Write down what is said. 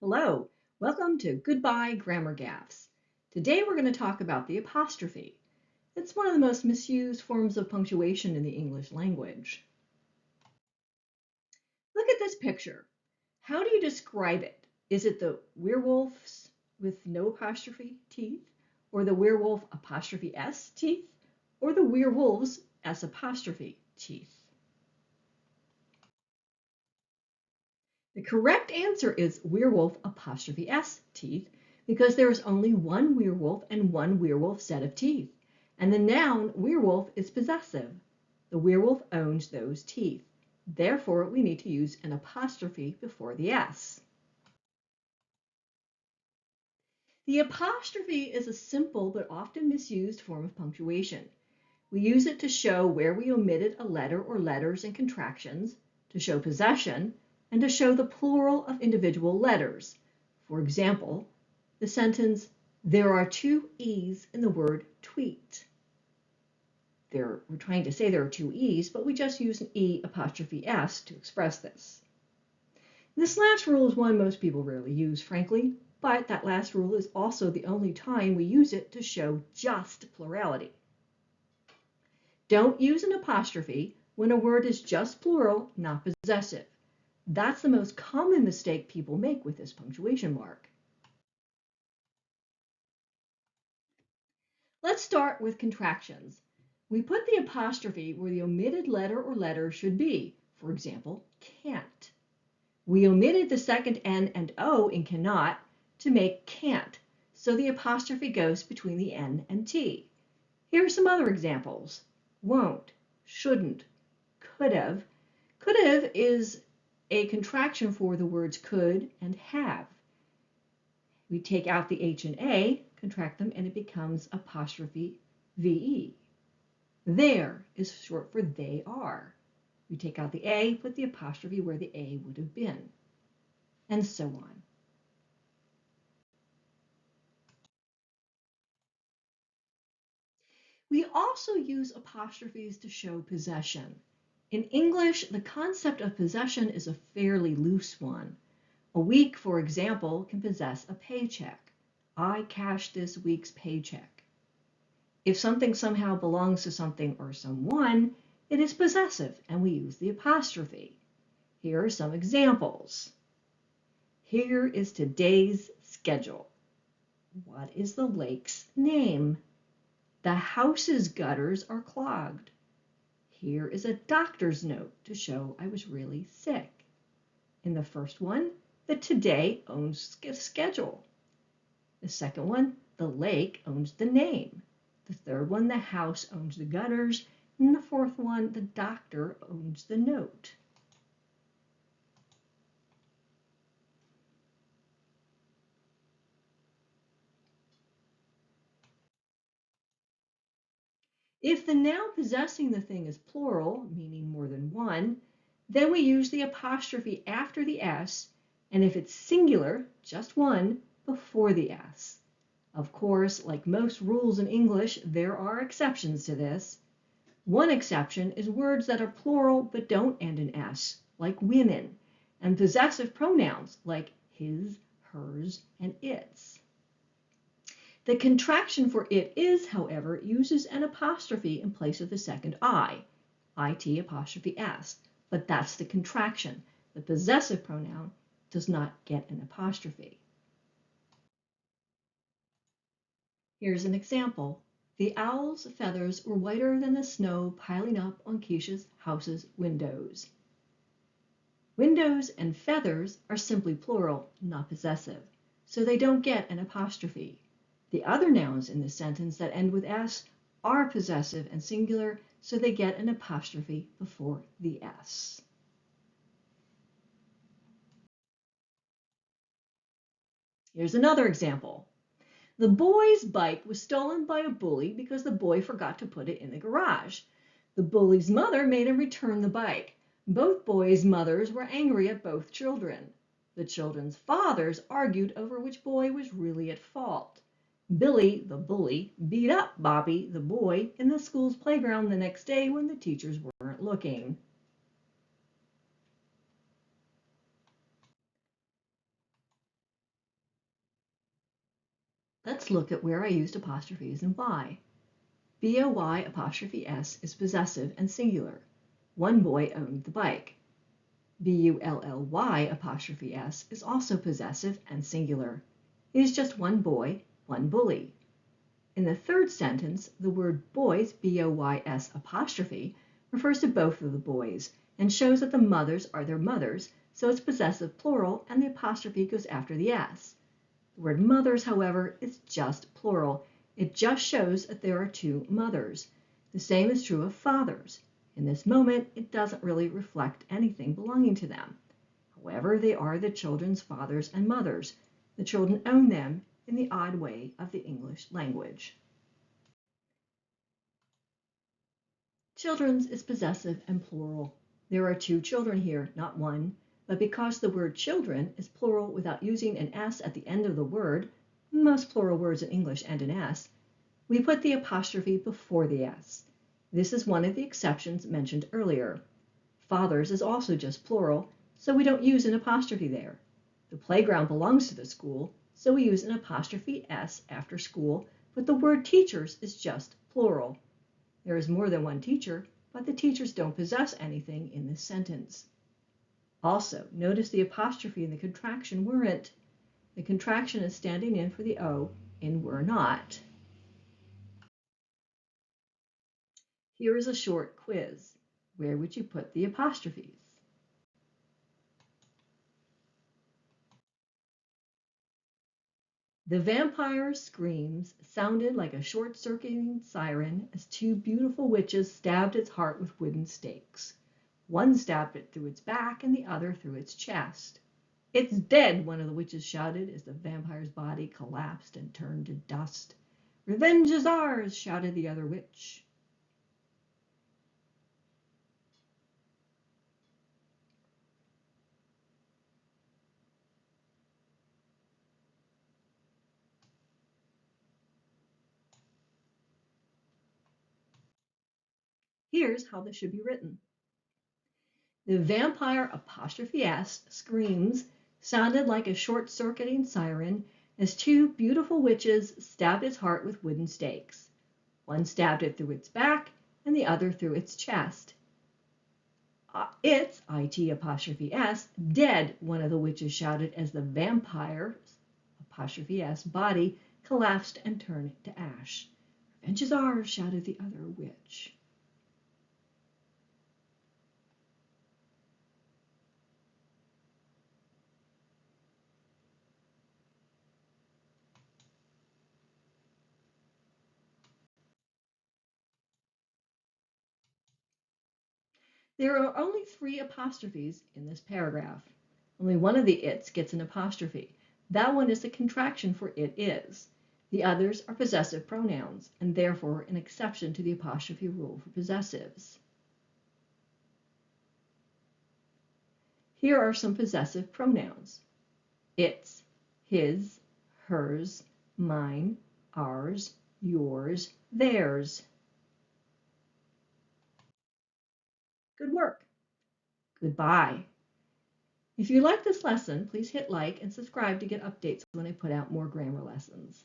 Hello, welcome to Goodbye Grammar Gaffes. Today we're going to talk about the apostrophe. It's one of the most misused forms of punctuation in the English language. Look at this picture. How do you describe it? Is it the werewolves with no apostrophe teeth, or the werewolf apostrophe S teeth, or the werewolves S apostrophe teeth? The correct answer is werewolf apostrophe S teeth because there is only one werewolf and one werewolf set of teeth. And the noun werewolf is possessive. The werewolf owns those teeth. Therefore, we need to use an apostrophe before the S. The apostrophe is a simple but often misused form of punctuation. We use it to show where we omitted a letter or letters in contractions, to show possession, and to show the plural of individual letters. For example, the sentence, there are two E's in the word tweet. We're trying to say there are two E's, but we just use an E apostrophe S to express this. This last rule is one most people rarely use, frankly, but that last rule is also the only time we use it to show just plurality. Don't use an apostrophe when a word is just plural, not possessive. That's the most common mistake people make with this punctuation mark. Let's start with contractions. We put the apostrophe where the omitted letter or letters should be. For example, can't. We omitted the second N and O in cannot to make can't, so the apostrophe goes between the N and T. Here are some other examples. Won't, shouldn't, could've. Could've is a contraction for the words could and have. We take out the H and A, contract them, and it becomes apostrophe VE. There is short for they are. We take out the A, put the apostrophe where the A would have been, and so on. We also use apostrophes to show possession. In English, the concept of possession is a fairly loose one. A week, for example, can possess a paycheck. I cashed this week's paycheck. If something somehow belongs to something or someone, it is possessive, and we use the apostrophe. Here are some examples. Here is today's schedule. What is the lake's name? The house's gutters are clogged. Here is a doctor's note to show I was really sick. In the first one, the today owns schedule. The second one, the lake owns the name. The third one, the house owns the gutters. And the fourth one, the doctor owns the note. If the noun possessing the thing is plural, meaning more than one, then we use the apostrophe after the S, and if it's singular, just one, before the S. Of course, like most rules in English, there are exceptions to this. One exception is words that are plural but don't end in S, like women, and possessive pronouns like his, hers, and its. The contraction for it is, however, uses an apostrophe in place of the second I, it apostrophe s, but that's the contraction. The possessive pronoun does not get an apostrophe. Here's an example. The owl's feathers were whiter than the snow piling up on Keisha's house's windows. Windows and feathers are simply plural, not possessive, so they don't get an apostrophe. The other nouns in this sentence that end with S are possessive and singular, so they get an apostrophe before the S. Here's another example. The boy's bike was stolen by a bully because the boy forgot to put it in the garage. The bully's mother made him return the bike. Both boys' mothers were angry at both children. The children's fathers argued over which boy was really at fault. Billy, the bully, beat up Bobby, the boy, in the school's playground the next day when the teachers weren't looking. Let's look at where I used apostrophes and why. BOY apostrophe S is possessive and singular. One boy owned the bike. BULLY apostrophe S is also possessive and singular. It is just one boy, one bully. In the third sentence, the word boys, BOYS apostrophe, refers to both of the boys and shows that the mothers are their mothers, so it's possessive plural and the apostrophe goes after the S. The word mothers, however, is just plural. It just shows that there are two mothers. The same is true of fathers. In this moment, it doesn't really reflect anything belonging to them. However, they are the children's fathers and mothers. The children own them in the odd way of the English language. Children's is possessive and plural. There are two children here, not one, but because the word children is plural without using an S at the end of the word, most plural words in English end in S, we put the apostrophe before the S. This is one of the exceptions mentioned earlier. Fathers is also just plural, so we don't use an apostrophe there. The playground belongs to the school, so we use an apostrophe S after school, but the word teachers is just plural. There is more than one teacher, but the teachers don't possess anything in this sentence. Also, notice the apostrophe in the contraction weren't. The contraction is standing in for the O in were not. Here is a short quiz. Where would you put the apostrophes? The vampire's screams sounded like a short-circuiting siren as two beautiful witches stabbed its heart with wooden stakes. One stabbed it through its back and the other through its chest. "It's dead," one of the witches shouted as the vampire's body collapsed and turned to dust. "Revenge is ours," shouted the other witch. Here's how this should be written. The vampire apostrophe S screams sounded like a short-circuiting siren as two beautiful witches stabbed its heart with wooden stakes. One stabbed it through its back and the other through its chest. It's, IT apostrophe S, dead, one of the witches shouted as the vampire's apostrophe S body collapsed and turned to ash. "Revenge is ours," shouted the other witch. There are only 3 apostrophes in this paragraph. Only one of the its gets an apostrophe. That one is a contraction for it is. The others are possessive pronouns, and therefore an exception to the apostrophe rule for possessives. Here are some possessive pronouns. Its, his, hers, mine, ours, yours, theirs. Good work. Goodbye. If you like this lesson, please hit like and subscribe to get updates when I put out more grammar lessons.